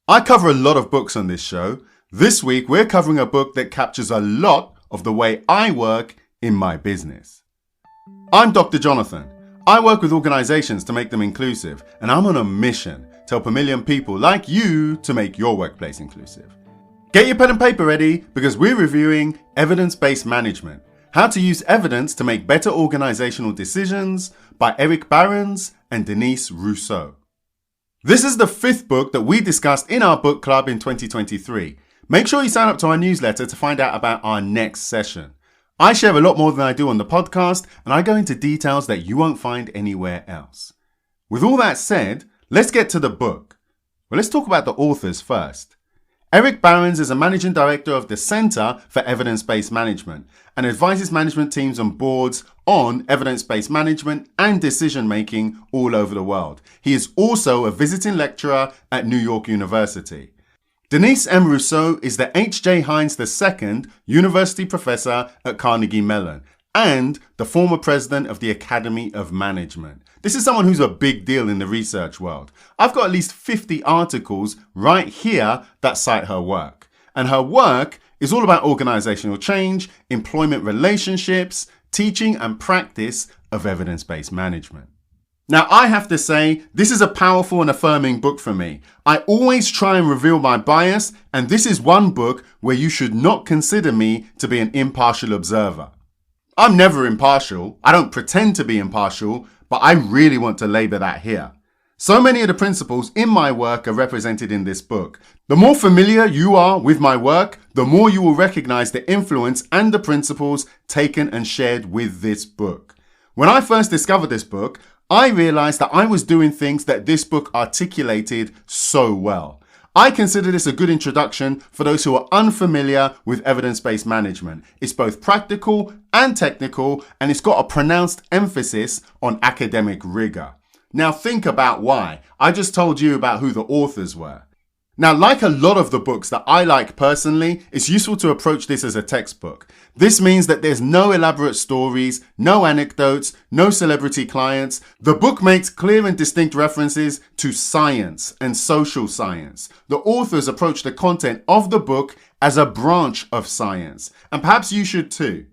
I cover a lot of books on this show. This week, we're covering a book that captures a lot of the way I work in my business. I'm Dr. Jonathan. I work with organizations to make them inclusive, and I'm on a mission to help 1 million people like you to make your workplace inclusive. Get your pen and paper ready because we're reviewing Evidence-Based Management, How to Use Evidence to Make Better Organizational Decisions by Eric Barons and Denise Rousseau. This is the 5th book that we discussed in our book club in 2023. Make sure you sign up to our newsletter to find out about our next session. I share a lot more than I do on the podcast, and I go into details that you won't find anywhere else. With all that said, let's get to the book. Well, let's talk about the authors first. Eric Barons is a managing director of the Center for Evidence-Based Management and advises management teams and boards on evidence-based management and decision-making all over the world. He is also a visiting lecturer at New York University. Denise M. Rousseau is the H.J. Heinz II University Professor at Carnegie Mellon and the former president of the Academy of Management. This is someone who's a big deal in the research world. I've got at least 50 articles right here that cite her work. And her work is all about organizational change, employment relationships, teaching and practice of evidence-based management. Now, I have to say, this is a powerful and affirming book for me. I always try and reveal my bias, and this is one book where you should not consider me to be an impartial observer. I'm never impartial. I don't pretend to be impartial, but I really want to labor that here. So many of the principles in my work are represented in this book. The more familiar you are with my work, the more you will recognize the influence and the principles taken and shared with this book. When I first discovered this book, I realized that I was doing things that this book articulated so well. I consider this a good introduction for those who are unfamiliar with evidence-based management. It's both practical and technical, and it's got a pronounced emphasis on academic rigor. Now think about why. I just told you about who the authors were. Now, like a lot of the books that I like personally, it's useful to approach this as a textbook. This means that there's no elaborate stories, no anecdotes, no celebrity clients. The book makes clear and distinct references to science and social science. The authors approach the content of the book as a branch of science, and perhaps you should too.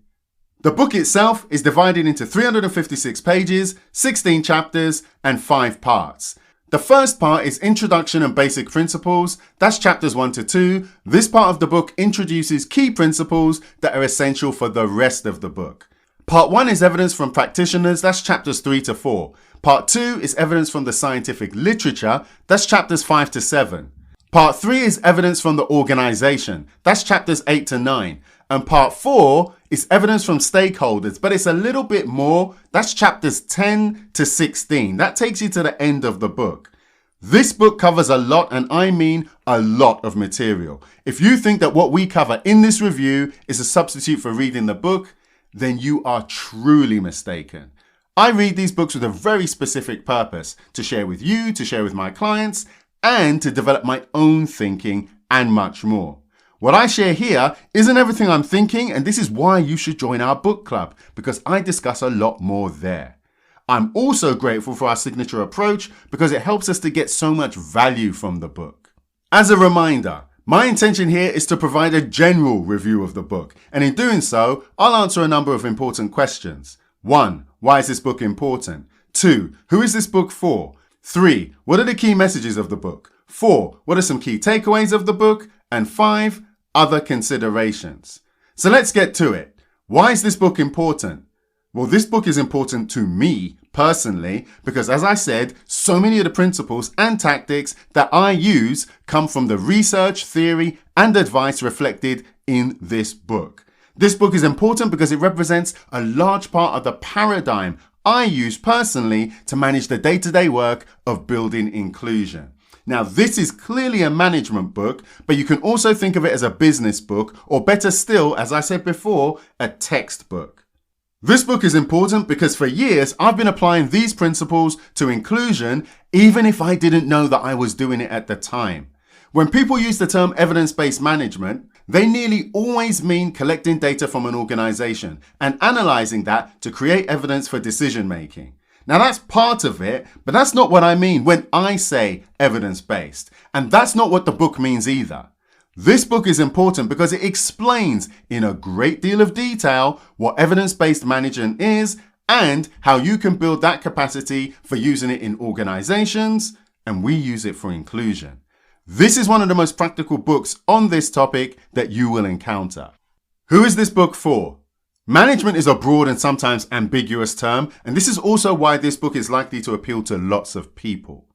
The book itself is divided into 356 pages, 16 chapters, and 5 parts. The first part is Introduction and Basic Principles. That's chapters 1 to 2. This part of the book introduces key principles that are essential for the rest of the book. Part 1 is Evidence from Practitioners. That's chapters 3 to 4. Part 2 is Evidence from the Scientific Literature. That's chapters 5 to 7. Part 3 is Evidence from the Organization. That's chapters 8 to 9. And part 4 is Evidence from Stakeholders, but it's a little bit more. That's chapters 10 to 16. That takes you to the end of the book. This book covers a lot, and I mean a lot of material. If you think that what we cover in this review is a substitute for reading the book, then you are truly mistaken. I read these books with a very specific purpose: to share with you, to share with my clients, and to develop my own thinking and much more. What I share here isn't everything I'm thinking, and this is why you should join our book club, because I discuss a lot more there. I'm also grateful for our signature approach because it helps us to get so much value from the book. As a reminder, my intention here is to provide a general review of the book, and in doing so, I'll answer a number of important questions. 1. Why is this book important? 2. Who is this book for? 3. What are the key messages of the book? 4. What are some key takeaways of the book? And 5. Other considerations. So let's get to it. Why is this book important? Well, this book is important to me personally because, as I said, so many of the principles and tactics that I use come from the research, theory, and advice reflected in this book. This book is important because it represents a large part of the paradigm I use personally to manage the day-to-day work of building inclusion. Now, this is clearly a management book, but you can also think of it as a business book, or better still, as I said before, a textbook. This book is important because for years I've been applying these principles to inclusion, even if I didn't know that I was doing it at the time. When people use the term evidence-based management, they nearly always mean collecting data from an organization and analyzing that to create evidence for decision making. Now that's part of it, but that's not what I mean when I say evidence-based. And that's not what the book means either. This book is important because it explains in a great deal of detail what evidence-based management is and how you can build that capacity for using it in organizations, and we use it for inclusion. This is one of the most practical books on this topic that you will encounter. Who is this book for? Management is a broad and sometimes ambiguous term, and this is also why this book is likely to appeal to lots of people.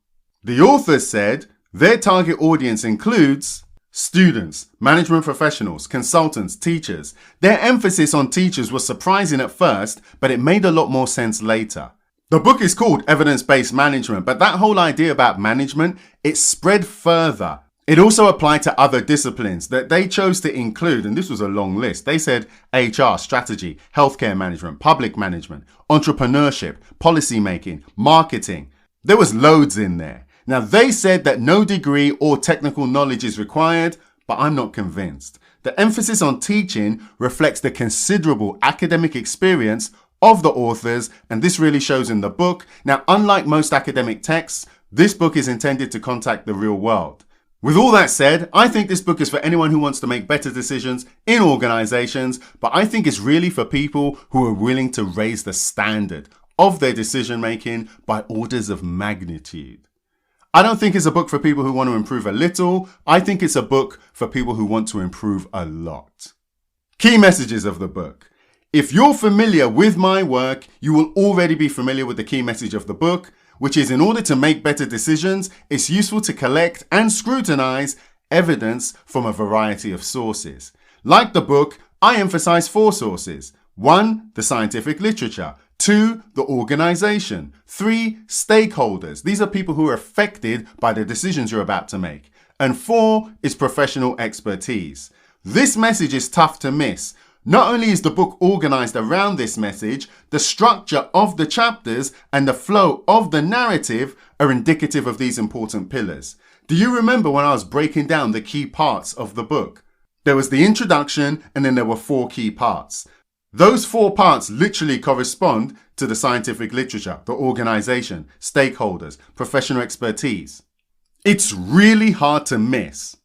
The authors said their target audience includes students, management professionals, consultants, teachers. Their emphasis on teachers was surprising at first, but it made a lot more sense later. The book is called Evidence-Based Management, but that whole idea about management, it spread further. It also applied to other disciplines that they chose to include, and this was a long list. They said HR, strategy, healthcare management, public management, entrepreneurship, policymaking, marketing. There was loads in there. Now, they said that no degree or technical knowledge is required, but I'm not convinced. The emphasis on teaching reflects the considerable academic experience of the authors, and this really shows in the book. Now, unlike most academic texts, this book is intended to contact the real world. With all that said, I think this book is for anyone who wants to make better decisions in organizations, but I think it's really for people who are willing to raise the standard of their decision making by orders of magnitude. I don't think it's a book for people who want to improve a little. I think it's a book for people who want to improve a lot. Key messages of the book. If you're familiar with my work, you will already be familiar with the key message of the book, which is in order to make better decisions, it's useful to collect and scrutinize evidence from a variety of sources. Like the book, I emphasize 4 sources. 1, the scientific literature. 2, the organization. 3, stakeholders. These are people who are affected by the decisions you're about to make. And 4 is professional expertise. This message is tough to miss. Not only is the book organized around this message, the structure of the chapters and the flow of the narrative are indicative of these important pillars. Do you remember when I was breaking down the key parts of the book? There was the introduction and then there were 4 key parts. Those 4 parts literally correspond to the scientific literature, the organization, stakeholders, professional expertise. It's really hard to miss.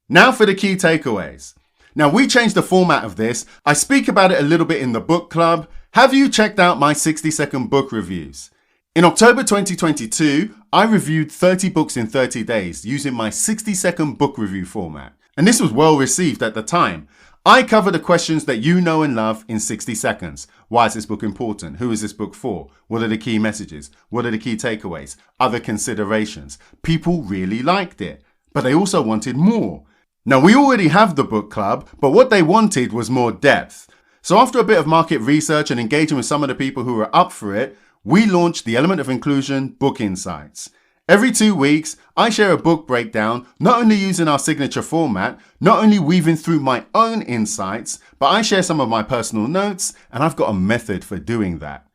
Now for the key takeaways. Now we changed the format of this. I speak about it a little bit in the book club. Have you checked out my 60-second book reviews? In October 2022, I reviewed 30 books in 30 days using my 60-second book review format. And this was well received at the time. I cover the questions that you know and love in 60 seconds. Why is this book important? Who is this book for? What are the key messages? What are the key takeaways? Other considerations. People really liked it, but they also wanted more. Now, we already have the book club, but what they wanted was more depth. So after a bit of market research and engaging with some of the people who were up for it, we launched the Element of Inclusion Book Insights. Every 2 weeks, I share a book breakdown, not only using our signature format, not only weaving through my own insights, but I share some of my personal notes, and I've got a method for doing that.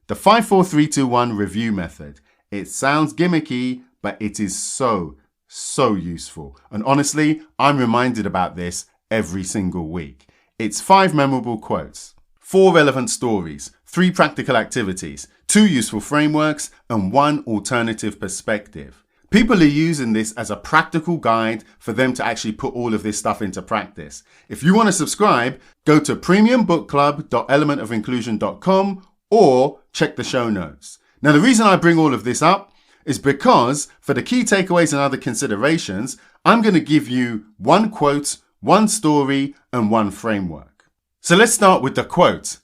The 5-4-3-2-1 review method. It sounds gimmicky, but it is so useful. And honestly, I'm reminded about this every single week. It's 5 memorable quotes, 4 relevant stories, 3 practical activities, 2 useful frameworks, and 1 alternative perspective. People are using this as a practical guide for them to actually put all of this stuff into practice. If you want to subscribe, go to premiumbookclub.elementafinclusion.com or check the show notes. Now, the reason I bring all of this up is because for the key takeaways and other considerations, I'm going to give you 1 quote, 1 story, and 1 framework. So let's start with the quote.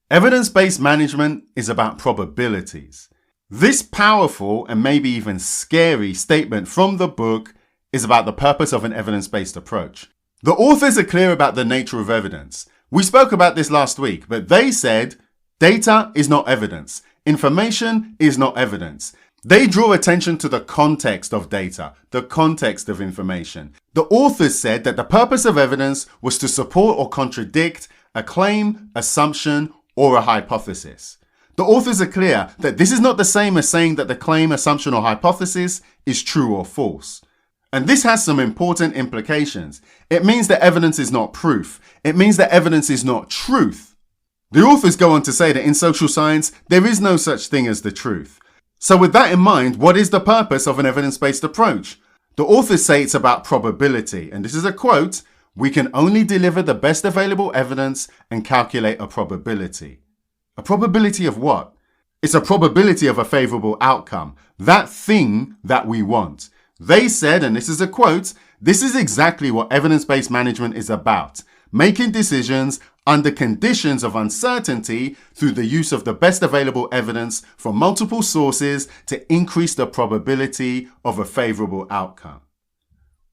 Evidence-based management is about probabilities. This powerful and maybe even scary statement from the book is about the purpose of an evidence-based approach. The authors are clear about the nature of evidence. We spoke about this last week, but they said data is not evidence. Information is not evidence. They draw attention to the context of data, the context of information. The authors said that the purpose of evidence was to support or contradict a claim, assumption, or a hypothesis. The authors are clear that this is not the same as saying that the claim, assumption, or hypothesis is true or false. And this has some important implications. It means that evidence is not proof. It means that evidence is not truth. The authors go on to say that in social science, there is no such thing as the truth. So with that in mind, what is the purpose of an evidence-based approach? The authors say it's about probability, and this is a quote, "We can only deliver the best available evidence and calculate a probability." A probability of what? It's a probability of a favorable outcome, that thing that we want. They said, and this is a quote, "This is exactly what evidence-based management is about, making decisions under conditions of uncertainty through the use of the best available evidence from multiple sources to increase the probability of a favorable outcome."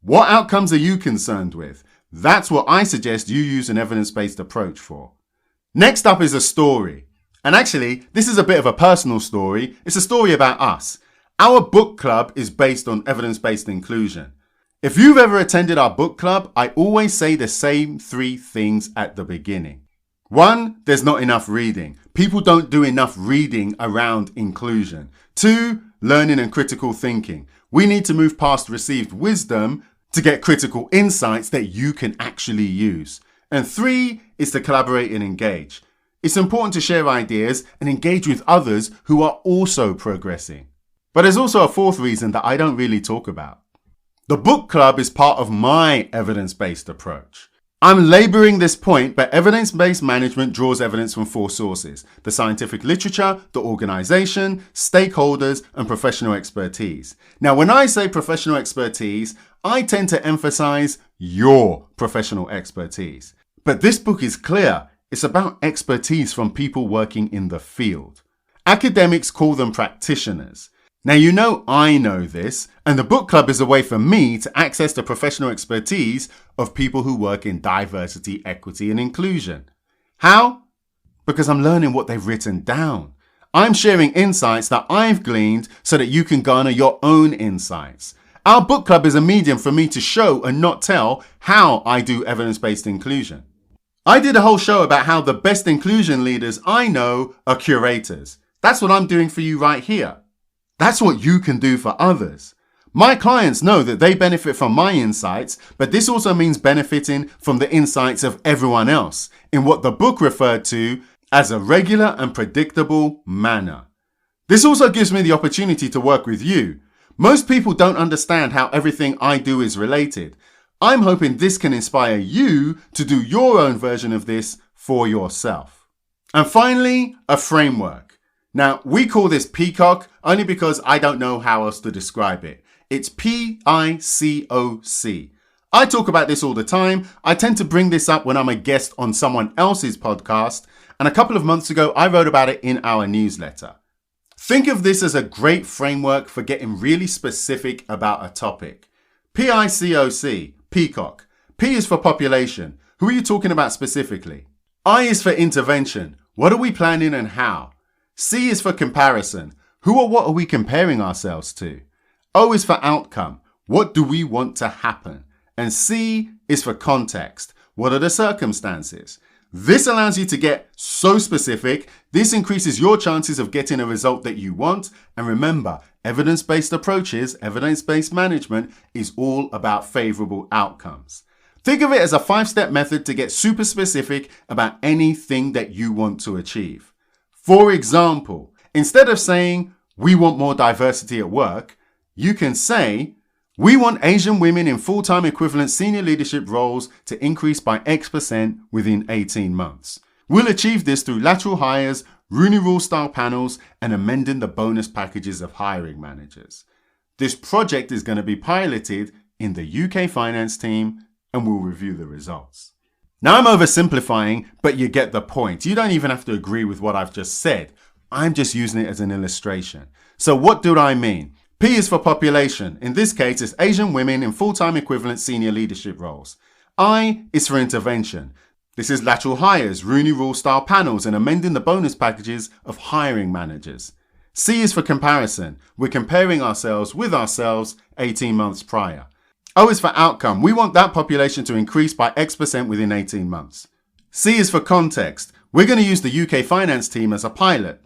What outcomes are you concerned with? That's what I suggest you use an evidence-based approach for. Next up is a story. And actually, this is a bit of a personal story. It's a story about us. Our book club is based on evidence-based inclusion. If you've ever attended our book club, I always say the same 3 things at the beginning. 1, there's not enough reading. People don't do enough reading around inclusion. 2, learning and critical thinking. We need to move past received wisdom to get critical insights that you can actually use. And 3 is to collaborate and engage. It's important to share ideas and engage with others who are also progressing. But there's also a 4th reason that I don't really talk about. The book club is part of my evidence-based approach. I'm laboring this point, but evidence-based management draws evidence from 4 sources: the scientific literature, the organization, stakeholders, and professional expertise. Now, when I say professional expertise, I tend to emphasize your professional expertise. But this book is clear. It's about expertise from people working in the field. Academics call them practitioners. Now, you know I know this, and the book club is a way for me to access the professional expertise of people who work in diversity, equity, and inclusion. How? Because I'm learning what they've written down. I'm sharing insights that I've gleaned so that you can garner your own insights. Our book club is a medium for me to show and not tell how I do evidence-based inclusion. I did a whole show about how the best inclusion leaders I know are curators. That's what I'm doing for you right here. That's what you can do for others. My clients know that they benefit from my insights, but this also means benefiting from the insights of everyone else in what the book referred to as a regular and predictable manner. This also gives me the opportunity to work with you. Most people don't understand how everything I do is related. I'm hoping this can inspire you to do your own version of this for yourself. And finally, a framework. Now, we call this Peacock only because I don't know how else to describe it. It's PICOC. I talk about this all the time. I tend to bring this up when I'm a guest on someone else's podcast. And a couple of months ago, I wrote about it in our newsletter. Think of this as a great framework for getting really specific about a topic. PICOC. Peacock. P is for population. Who are you talking about specifically? I is for intervention. What are we planning and how? C is for comparison. Who or what are we comparing ourselves to? O is for outcome. What do we want to happen? And C is for context. What are the circumstances? This allows you to get so specific. This increases your chances of getting a result that you want. And remember, evidence-based approaches, evidence-based management is all about favorable outcomes. Think of it as a 5-step method to get super specific about anything that you want to achieve. For example, instead of saying, we want more diversity at work, you can say, we want Asian women in full-time equivalent senior leadership roles to increase by X% within 18 months. We'll achieve this through lateral hires, Rooney Rule-style panels, and amending the bonus packages of hiring managers. This project is going to be piloted in the UK finance team, and we'll review the results. Now, I'm oversimplifying, but you get the point. You don't even have to agree with what I've just said. I'm just using it as an illustration. So what do I mean? P is for population. In this case, it's Asian women in full-time equivalent senior leadership roles. I is for intervention. This is lateral hires, Rooney Rule-style panels, and amending the bonus packages of hiring managers. C is for comparison. We're comparing ourselves with ourselves 18 months prior. O is for outcome. We want that population to increase by X% within 18 months. C is for context. We're going to use the UK finance team as a pilot.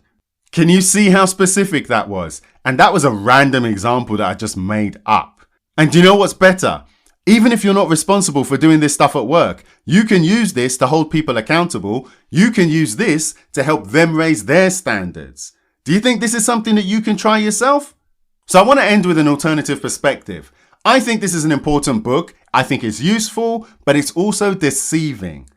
Can you see how specific that was? And that was a random example that I just made up. And do you know what's better? Even if you're not responsible for doing this stuff at work, you can use this to hold people accountable. You can use this to help them raise their standards. Do you think this is something that you can try yourself? So I want to end with an alternative perspective. I think this is an important book. I think it's useful, but it's also deceiving.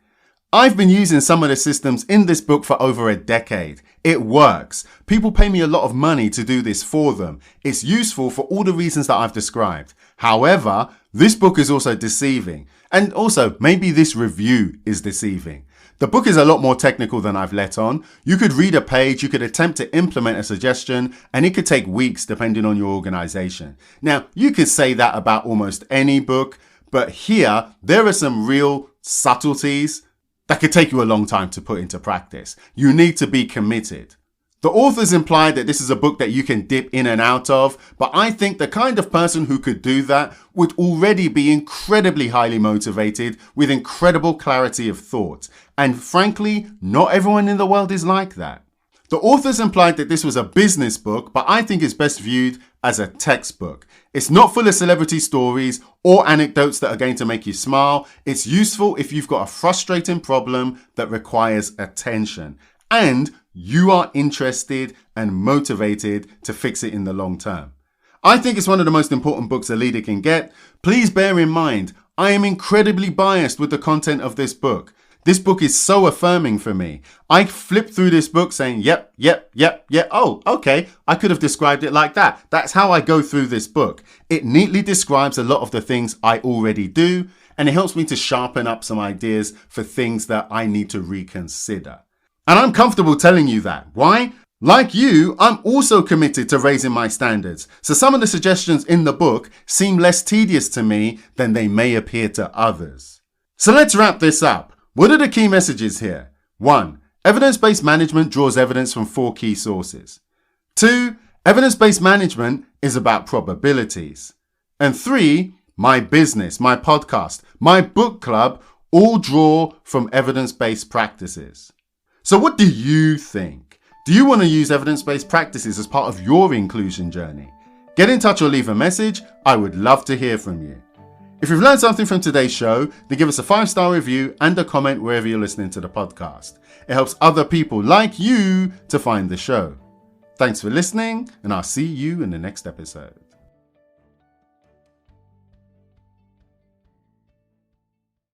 I've been using some of the systems in this book for over a decade. It works. People pay me a lot of money to do this for them. It's useful for all the reasons that I've described. However, this book is also deceiving. And also, maybe this review is deceiving. The book is a lot more technical than I've let on. You could read a page, you could attempt to implement a suggestion, and it could take weeks depending on your organization. Now, you could say that about almost any book, but here, there are some real subtleties that could take you a long time to put into practice. You need to be committed. The authors imply that this is a book that you can dip in and out of, but I think the kind of person who could do that would already be incredibly highly motivated with incredible clarity of thought. And frankly, not everyone in the world is like that. The authors implied that this was a business book, but I think it's best viewed as a textbook. It's not full of celebrity stories or anecdotes that are going to make you smile. It's useful if you've got a frustrating problem that requires attention and you are interested and motivated to fix it in the long term. I think it's one of the most important books a leader can get. Please bear in mind, I am incredibly biased with the content of this book. This book is so affirming for me. I flipped through this book saying, yep. Oh, okay. I could have described it like that. That's how I go through this book. It neatly describes a lot of the things I already do, and it helps me to sharpen up some ideas for things that I need to reconsider. And I'm comfortable telling you that. Why? Like you, I'm also committed to raising my standards. So some of the suggestions in the book seem less tedious to me than they may appear to others. So let's wrap this up. What are the key messages here? 1. Evidence-based management draws evidence from 4 key sources. 2. Evidence-based management is about probabilities. And 3. My business, my podcast, my book club all draw from evidence-based practices. So what do you think? Do you want to use evidence-based practices as part of your inclusion journey? Get in touch or leave a message. I would love to hear from you. If you've learned something from today's show, then give us a 5-star review and a comment wherever you're listening to the podcast. It helps other people like you to find the show. Thanks for listening, and I'll see you in the next episode.